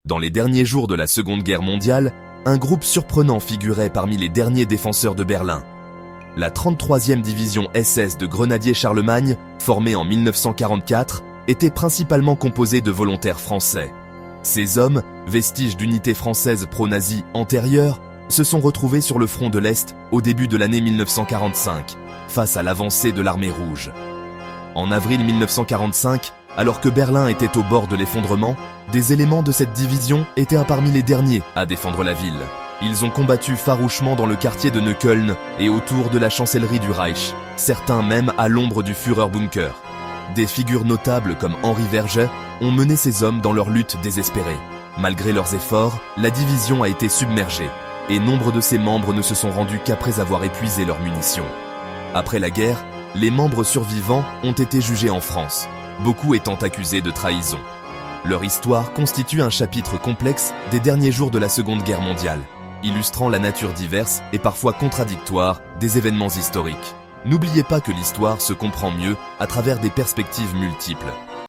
Dans les derniers jours de la Seconde Guerre mondiale, un groupe surprenant figurait parmi les derniers défenseurs de Berlin. La 33e division SS de Grenadiers Charlemagne, formée en 1944, était principalement composée de volontaires français. Ces hommes, vestiges d'unités françaises pro-nazies antérieures, se sont retrouvés sur le front de l'Est au début de l'année 1945, face à l'avancée de l'armée rouge. En avril 1945, alors que Berlin était au bord de l'effondrement, des éléments de cette division étaient parmi les derniers à défendre la ville. Ils ont combattu farouchement dans le quartier de Neukölln et autour de la chancellerie du Reich, certains même à l'ombre du Führerbunker. Des figures notables comme Henri Verget ont mené ces hommes dans leur lutte désespérée. Malgré leurs efforts, la division a été submergée, et nombre de ses membres ne se sont rendus qu'après avoir épuisé leurs munitions. Après la guerre, les membres survivants ont été jugés en France, beaucoup étant accusés de trahison. Leur histoire constitue un chapitre complexe des derniers jours de la Seconde Guerre mondiale, illustrant la nature diverse et parfois contradictoire des événements historiques. N'oubliez pas que l'histoire se comprend mieux à travers des perspectives multiples.